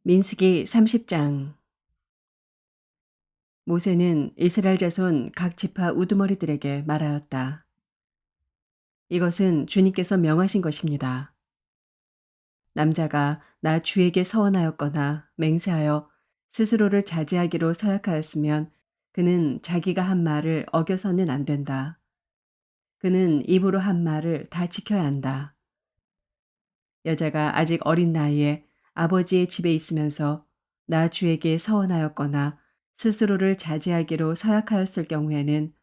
민수기 30장. 모세는 이스라엘 자손 각 지파 우두머리들에게 말하였다. 이것은 주님께서 명하신 것입니다. 남자가 나 주에게 서원하였거나 맹세하여 스스로를 자제하기로 서약하였으면 그는 자기가 한 말을 어겨서는 안 된다. 그는 입으로 한 말을 다 지켜야 한다. 여자가 아직 어린 나이에 아버지의 집에 있으면서 나 주에게 서원하였거나 스스로를 자제하기로 서약하였을 경우에는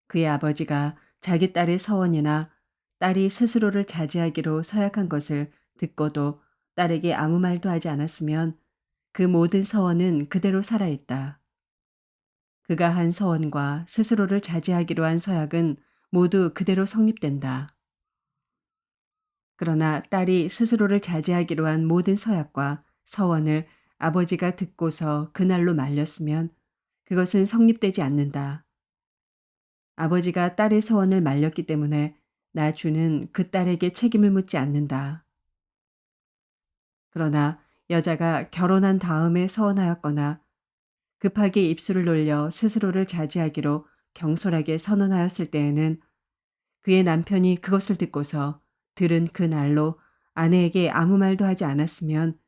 그의 아버지가 자기 딸의 서원이나 딸이 스스로를 자제하기로 서약한 것을 듣고도 딸에게 아무 말도 하지 않았으면 그 모든 서원은 그대로 살아있다. 그가 한 서원과 스스로를 자제하기로 한 서약은 모두 그대로 성립된다. 그러나 딸이 스스로를 자제하기로 한 모든 서약과 서원을 아버지가 듣고서 그날로 말렸으면 그것은 성립되지 않는다. 아버지가 딸의 서원을 말렸기 때문에 나주는 그 딸에게 책임을 묻지 않는다. 그러나 여자가 결혼한 다음에 서원하였거나 급하게 입술을 놀려 스스로를 자제하기로 경솔하게 선언하였을 때에는 그의 남편이 그것을 듣고서 들은 그 날로 아내에게 아무 말도 하지 않았으면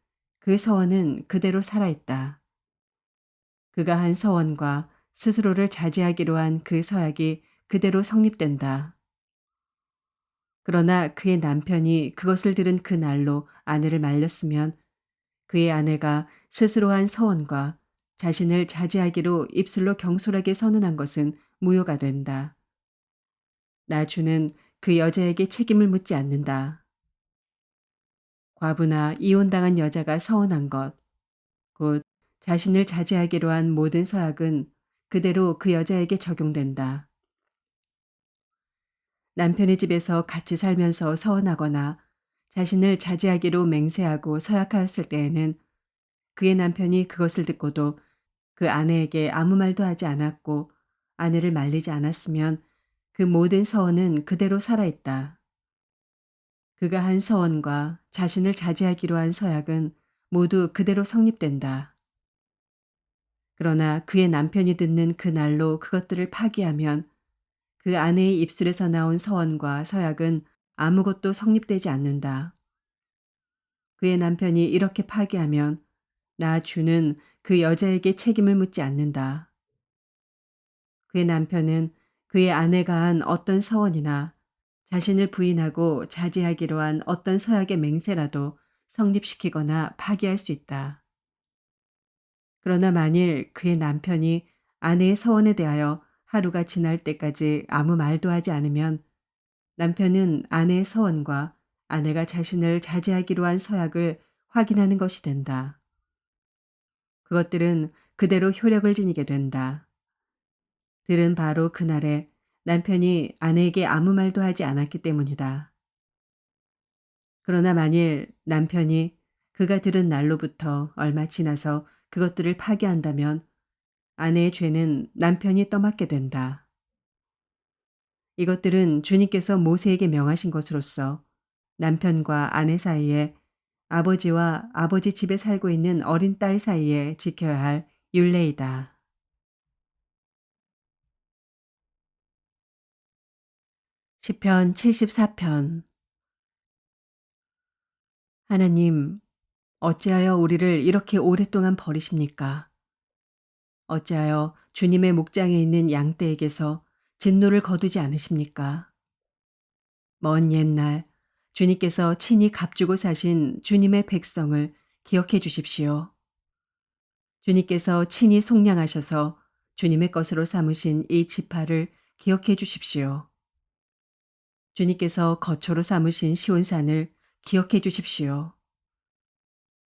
그 서원은 그대로 살아있다. 그가 한 서원과 스스로를 자제하기로 한 그 서약이 그대로 성립된다. 그러나 그의 남편이 그것을 들은 그 날로 아내를 말렸으면 그의 아내가 스스로 한 서원과 자신을 자제하기로 입술로 경솔하게 선언한 것은 무효가 된다. 나주는 그 여자에게 책임을 묻지 않는다. 과부나 이혼당한 여자가 서원한 것, 곧 자신을 자제하기로 한 모든 서약은 그대로 그 여자에게 적용된다. 남편의 집에서 같이 살면서 서원하거나 자신을 자제하기로 맹세하고 서약하였을 때에는 그의 남편이 그것을 듣고도 그 아내에게 아무 말도 하지 않았고 아내를 말리지 않았으면 그 모든 서원은 그대로 살아있다. 그가 한 서원과 자신을 자제하기로 한 서약은 모두 그대로 성립된다. 그러나 그의 남편이 듣는 그 날로 그것들을 파기하면 그 아내의 입술에서 나온 서원과 서약은 아무것도 성립되지 않는다. 그의 남편이 이렇게 파기하면 나 주는 그 여자에게 책임을 묻지 않는다. 그의 남편은 그의 아내가 한 어떤 서원이나 자신을 부인하고 자제하기로 한 어떤 서약의 맹세라도 성립시키거나 파기할 수 있다. 그러나 만일 그의 남편이 아내의 서원에 대하여 하루가 지날 때까지 아무 말도 하지 않으면 남편은 아내의 서원과 아내가 자신을 자제하기로 한 서약을 확인하는 것이 된다. 그것들은 그대로 효력을 지니게 된다. 들은 바로 그날에 남편이 아내에게 아무 말도 하지 않았기 때문이다. 그러나 만일 남편이 그가 들은 날로부터 얼마 지나서 그것들을 파기한다면 아내의 죄는 남편이 떠맡게 된다. 이것들은 주님께서 모세에게 명하신 것으로서 남편과 아내 사이에 아버지와 아버지 집에 살고 있는 어린 딸 사이에 지켜야 할 율례이다. 시편 74편. 하나님, 어찌하여 우리를 이렇게 오랫동안 버리십니까? 어찌하여 주님의 목장에 있는 양떼에게서 진노를 거두지 않으십니까? 먼 옛날 주님께서 친히 값주고 사신 주님의 백성을 기억해 주십시오. 주님께서 친히 속량하셔서 주님의 것으로 삼으신 이 지파를 기억해 주십시오. 주님께서 거처로 삼으신 시온산을 기억해 주십시오.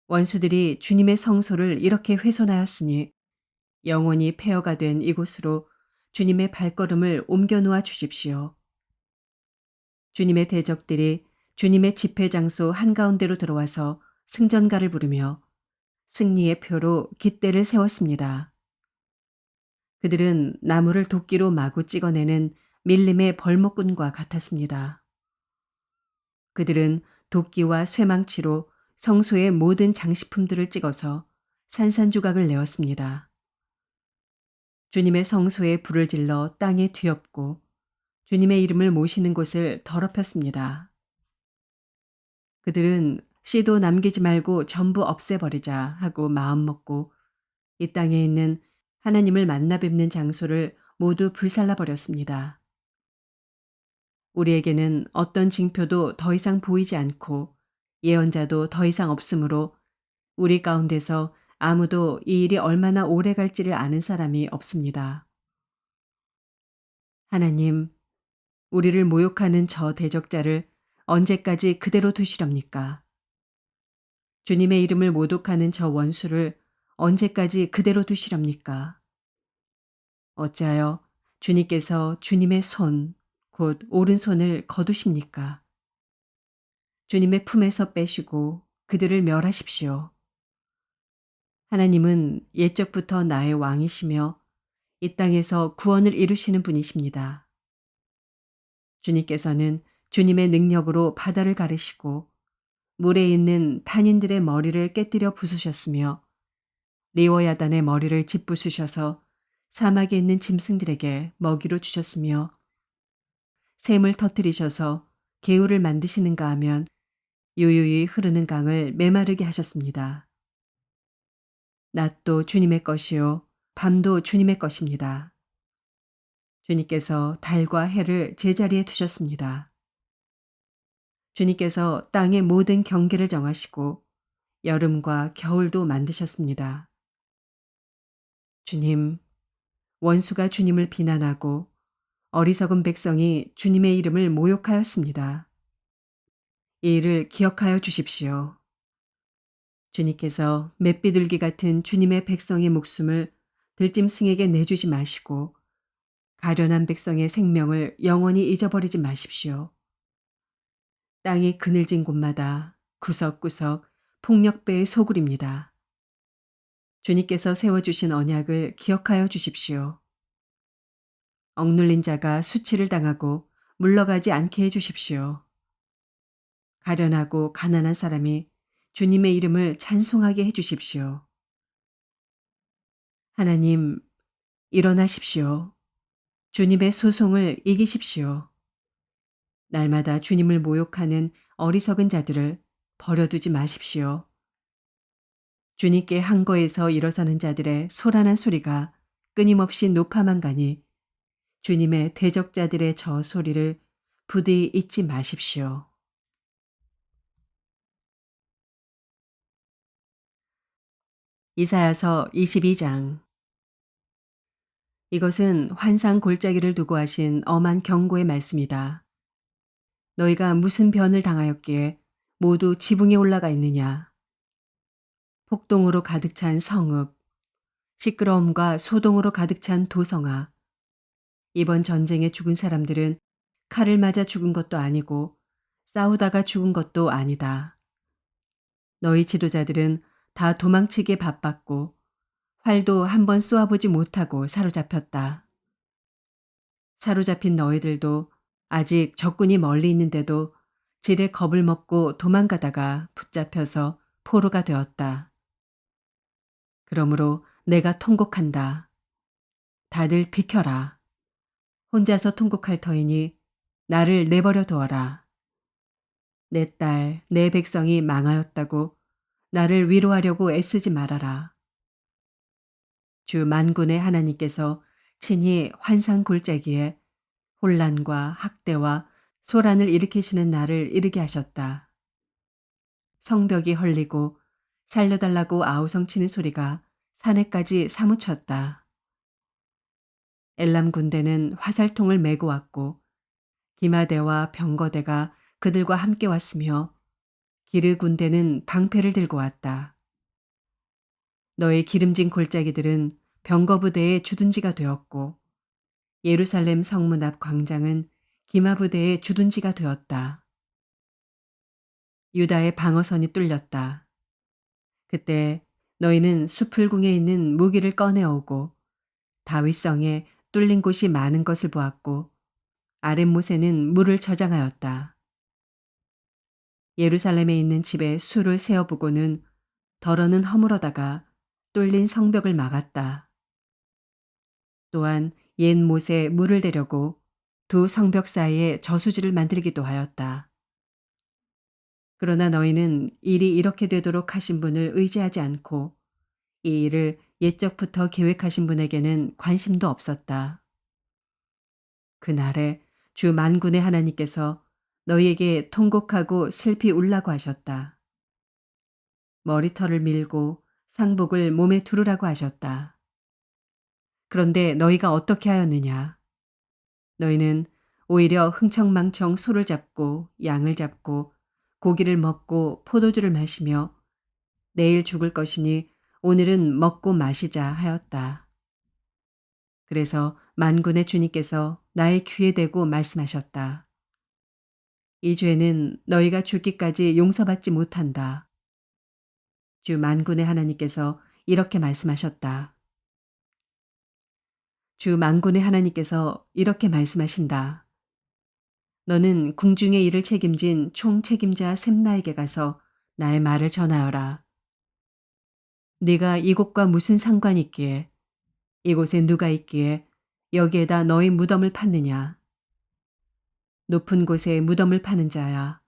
원수들이 주님의 성소를 이렇게 훼손하였으니 영원히 폐허가 된 이곳으로 주님의 발걸음을 옮겨 놓아 주십시오. 주님의 대적들이 주님의 집회 장소 한가운데로 들어와서 승전가를 부르며 승리의 표로 깃대를 세웠습니다. 그들은 나무를 도끼로 마구 찍어내는 밀림의 벌목꾼과 같았습니다. 그들은 도끼와 쇠망치로 성소의 모든 장식품들을 찍어서 산산조각을 내었습니다. 주님의 성소에 불을 질러 땅에 뒤엎고 주님의 이름을 모시는 곳을 더럽혔습니다. 그들은 씨도 남기지 말고 전부 없애버리자 하고 마음먹고 이 땅에 있는 하나님을 만나 뵙는 장소를 모두 불살라버렸습니다. 우리에게는 어떤 징표도 더 이상 보이지 않고 예언자도 더 이상 없으므로 우리 가운데서 아무도 이 일이 얼마나 오래 갈지를 아는 사람이 없습니다. 하나님, 우리를 모욕하는 저 대적자를 언제까지 그대로 두시렵니까? 주님의 이름을 모독하는 저 원수를 언제까지 그대로 두시렵니까? 어찌하여 주님께서 주님의 손, 곧 오른손을 거두십니까? 주님의 품에서 빼시고 그들을 멸하십시오. 하나님은 옛적부터 나의 왕이시며 이 땅에서 구원을 이루시는 분이십니다. 주님께서는 주님의 능력으로 바다를 가르시고 물에 있는 탄인들의 머리를 깨뜨려 부수셨으며 리워야단의 머리를 짓부수셔서 사막에 있는 짐승들에게 먹이로 주셨으며 샘을 터뜨리셔서 개울을 만드시는가 하면 유유히 흐르는 강을 메마르게 하셨습니다. 낮도 주님의 것이요 밤도 주님의 것입니다. 주님께서 달과 해를 제자리에 두셨습니다. 주님께서 땅의 모든 경계를 정하시고 여름과 겨울도 만드셨습니다. 주님, 원수가 주님을 비난하고 어리석은 백성이 주님의 이름을 모욕하였습니다. 이 일을 기억하여 주십시오. 주님께서 맷비둘기 같은 주님의 백성의 목숨을 들짐승에게 내주지 마시고 가련한 백성의 생명을 영원히 잊어버리지 마십시오. 땅이 그늘진 곳마다 구석구석 폭력배의 소굴입니다. 주님께서 세워주신 언약을 기억하여 주십시오. 억눌린 자가 수치를 당하고 물러가지 않게 해주십시오. 가련하고 가난한 사람이 주님의 이름을 찬송하게 해주십시오. 하나님, 일어나십시오. 주님의 소송을 이기십시오. 날마다 주님을 모욕하는 어리석은 자들을 버려두지 마십시오. 주님께 한 거에서 일어서는 자들의 소란한 소리가 끊임없이 높아만 가니 주님의 대적자들의 저 소리를 부디 잊지 마십시오. 이사야서 22장. 이것은 환상 골짜기를 두고 하신 엄한 경고의 말씀이다. 너희가 무슨 변을 당하였기에 모두 지붕에 올라가 있느냐? 폭동으로 가득 찬 성읍, 시끄러움과 소동으로 가득 찬 도성아. 이번 전쟁에 죽은 사람들은 칼을 맞아 죽은 것도 아니고 싸우다가 죽은 것도 아니다. 너희 지도자들은 다 도망치기에 바빴고 활도 한 번 쏘아보지 못하고 사로잡혔다. 사로잡힌 너희들도 아직 적군이 멀리 있는데도 질의 겁을 먹고 도망가다가 붙잡혀서 포로가 되었다. 그러므로 내가 통곡한다. 다들 비켜라. 혼자서 통곡할 터이니 나를 내버려 두어라. 내 딸, 내 백성이 망하였다고 나를 위로하려고 애쓰지 말아라. 주 만군의 하나님께서 친히 환상 골짜기에 혼란과 학대와 소란을 일으키시는 날을 이르게 하셨다. 성벽이 헐리고 살려달라고 아우성치는 소리가 산에까지 사무쳤다. 엘람 군대는 화살통을 메고 왔고 기마대와 병거대가 그들과 함께 왔으며 기르 군대는 방패를 들고 왔다. 너의 기름진 골짜기들은 병거부대의 주둔지가 되었고 예루살렘 성문 앞 광장은 기마부대의 주둔지가 되었다. 유다의 방어선이 뚫렸다. 그때 너희는 수풀궁에 있는 무기를 꺼내오고 다윗성에 뚫린 곳이 많은 것을 보았고 아랫못에는 물을 저장하였다. 예루살렘에 있는 집에 수를 세어보고는 덜어는 허물어다가 뚫린 성벽을 막았다. 또한 옛 못에 물을 대려고 두 성벽 사이에 저수지를 만들기도 하였다. 그러나 너희는 일이 이렇게 되도록 하신 분을 의지하지 않고 이 일을 옛적부터 계획하신 분에게는 관심도 없었다. 그날에 주 만군의 하나님께서 너희에게 통곡하고 슬피 울라고 하셨다. 머리털을 밀고 상복을 몸에 두르라고 하셨다. 그런데 너희가 어떻게 하였느냐? 너희는 오히려 흥청망청 소를 잡고 양을 잡고 고기를 먹고 포도주를 마시며 내일 죽을 것이니 오늘은 먹고 마시자 하였다. 그래서 만군의 주님께서 나의 귀에 대고 말씀하셨다. 이 죄는 너희가 죽기까지 용서받지 못한다. 주 만군의 하나님께서 이렇게 말씀하셨다. 주 만군의 하나님께서 이렇게 말씀하신다. 너는 궁중의 일을 책임진 총 책임자 셈나에게 가서 나의 말을 전하여라. 네가 이곳과 무슨 상관이 있기에 이곳에 누가 있기에 여기에다 너희 무덤을 팠느냐. 높은 곳에 무덤을 파는 자야.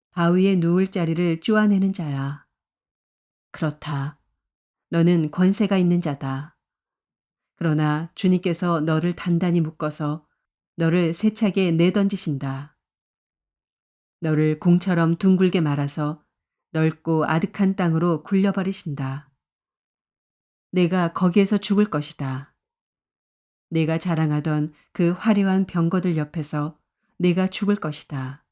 바위에 누울 자리를 쪼아내는 자야. 그렇다. 너는 권세가 있는 자다. 그러나 주님께서 너를 단단히 묶어서 너를 세차게 내던지신다. 너를 공처럼 둥글게 말아서 넓고 아득한 땅으로 굴려버리신다. 내가 거기에서 죽을 것이다. 내가 자랑하던 그 화려한 병거들 옆에서 내가 죽을 것이다.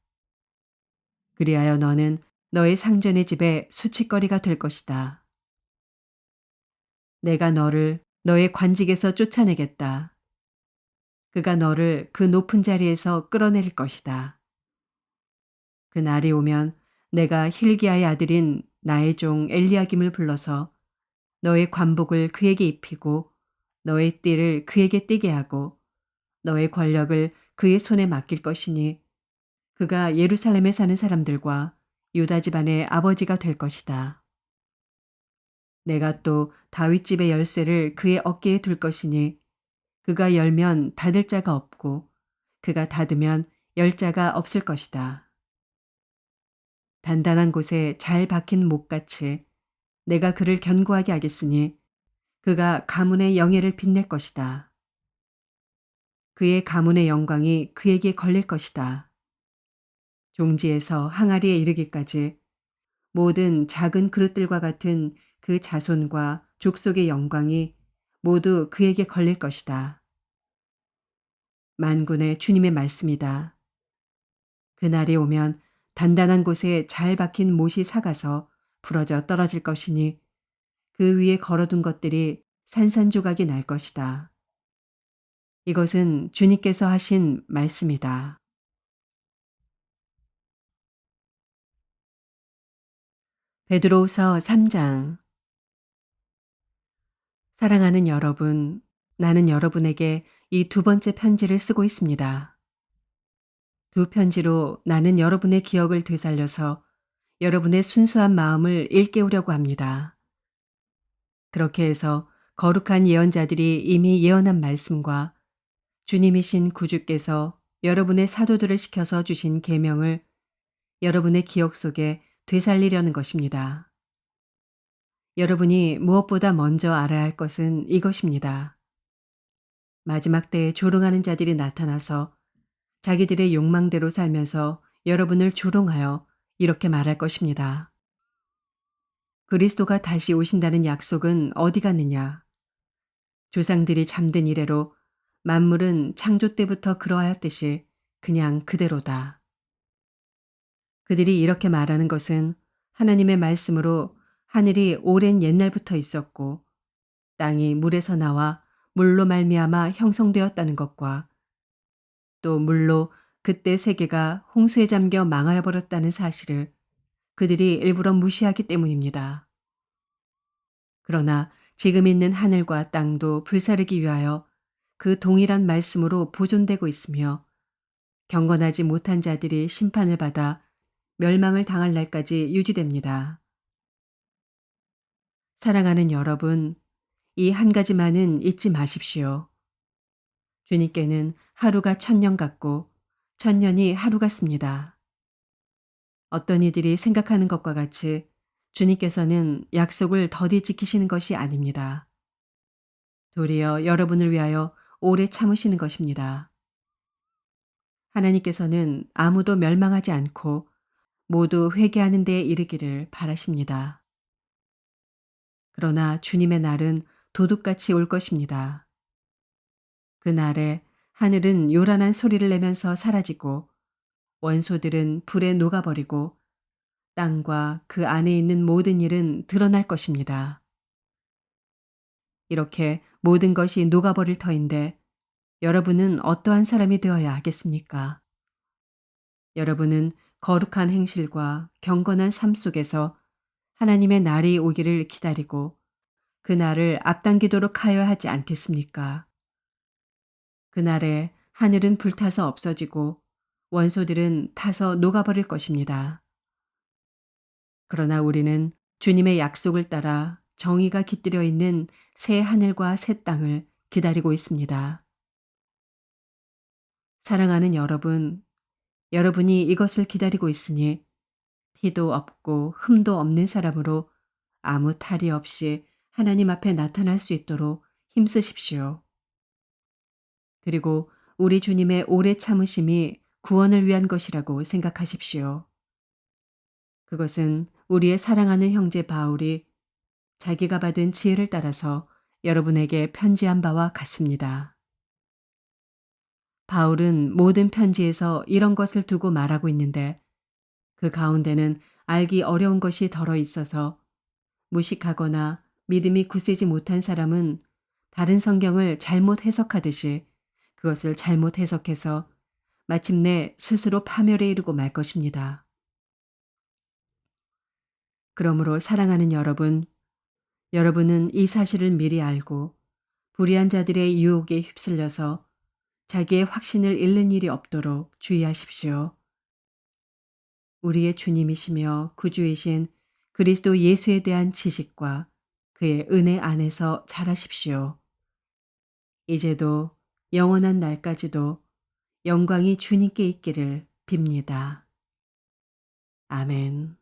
그리하여 너는 너의 상전의 집에 수치거리가 될 것이다. 내가 너를 너의 관직에서 쫓아내겠다. 그가 너를 그 높은 자리에서 끌어내릴 것이다. 그 날이 오면 내가 힐기야의 아들인 나의 종 엘리야김을 불러서 너의 관복을 그에게 입히고 너의 띠를 그에게 띠게 하고 너의 권력을 그의 손에 맡길 것이니 그가 예루살렘에 사는 사람들과 유다 집안의 아버지가 될 것이다. 내가 또 다윗 집의 열쇠를 그의 어깨에 둘 것이니 그가 열면 닫을 자가 없고 그가 닫으면 열 자가 없을 것이다. 단단한 곳에 잘 박힌 목같이 내가 그를 견고하게 하겠으니 그가 가문의 영예를 빛낼 것이다. 그의 가문의 영광이 그에게 걸릴 것이다. 종지에서 항아리에 이르기까지 모든 작은 그릇들과 같은 그 자손과 족속의 영광이 모두 그에게 걸릴 것이다. 만군의 주님의 말씀이다. 그날이 오면 단단한 곳에 잘 박힌 못이 삭아서 부러져 떨어질 것이니 그 위에 걸어둔 것들이 산산조각이 날 것이다. 이것은 주님께서 하신 말씀이다. 베드로후서 3장. 사랑하는 여러분, 나는 여러분에게 이 두 번째 편지를 쓰고 있습니다. 두 편지로 나는 여러분의 기억을 되살려서 여러분의 순수한 마음을 일깨우려고 합니다. 그렇게 해서 거룩한 예언자들이 이미 예언한 말씀과 주님이신 구주께서 여러분의 사도들을 시켜서 주신 계명을 여러분의 기억 속에 되살리려는 것입니다. 여러분이 무엇보다 먼저 알아야 할 것은 이것입니다. 마지막 때에 조롱하는 자들이 나타나서 자기들의 욕망대로 살면서 여러분을 조롱하여 이렇게 말할 것입니다. 그리스도가 다시 오신다는 약속은 어디 갔느냐? 조상들이 잠든 이래로 만물은 창조 때부터 그러하였듯이 그냥 그대로다. 그들이 이렇게 말하는 것은 하나님의 말씀으로 하늘이 오랜 옛날부터 있었고 땅이 물에서 나와 물로 말미암아 형성되었다는 것과 또 물로 그때 세계가 홍수에 잠겨 망하여 버렸다는 사실을 그들이 일부러 무시하기 때문입니다. 그러나 지금 있는 하늘과 땅도 불사르기 위하여 그 동일한 말씀으로 보존되고 있으며 경건하지 못한 자들이 심판을 받아 멸망을 당할 날까지 유지됩니다. 사랑하는 여러분, 이 한 가지만은 잊지 마십시오. 주님께는 하루가 천년 같고 천년이 하루 같습니다. 어떤 이들이 생각하는 것과 같이 주님께서는 약속을 더디 지키시는 것이 아닙니다. 도리어 여러분을 위하여 오래 참으시는 것입니다. 하나님께서는 아무도 멸망하지 않고 모두 회개하는 데에 이르기를 바라십니다. 그러나 주님의 날은 도둑같이 올 것입니다. 그 날에 하늘은 요란한 소리를 내면서 사라지고 원소들은 불에 녹아버리고 땅과 그 안에 있는 모든 일은 드러날 것입니다. 이렇게 모든 것이 녹아버릴 터인데 여러분은 어떠한 사람이 되어야 하겠습니까? 여러분은 거룩한 행실과 경건한 삶 속에서 하나님의 날이 오기를 기다리고 그 날을 앞당기도록 하여야 하지 않겠습니까? 그날에 하늘은 불타서 없어지고 원소들은 타서 녹아버릴 것입니다. 그러나 우리는 주님의 약속을 따라 정의가 깃들여 있는 새 하늘과 새 땅을 기다리고 있습니다. 사랑하는 여러분, 여러분이 이것을 기다리고 있으니 티도 없고 흠도 없는 사람으로 아무 탈이 없이 하나님 앞에 나타날 수 있도록 힘쓰십시오. 그리고 우리 주님의 오래 참으심이 구원을 위한 것이라고 생각하십시오. 그것은 우리의 사랑하는 형제 바울이 자기가 받은 지혜를 따라서 여러분에게 편지한 바와 같습니다. 바울은 모든 편지에서 이런 것을 두고 말하고 있는데 그 가운데는 알기 어려운 것이 덜어 있어서 무식하거나 믿음이 굳세지 못한 사람은 다른 성경을 잘못 해석하듯이 그것을 잘못 해석해서 마침내 스스로 파멸에 이르고 말 것입니다. 그러므로 사랑하는 여러분, 여러분은 이 사실을 미리 알고 불의한 자들의 유혹에 휩쓸려서 자기의 확신을 잃는 일이 없도록 주의하십시오. 우리의 주님이시며 구주이신 그리스도 예수에 대한 지식과 그의 은혜 안에서 자라십시오. 이제도 영원한 날까지도 영광이 주님께 있기를 빕니다. 아멘.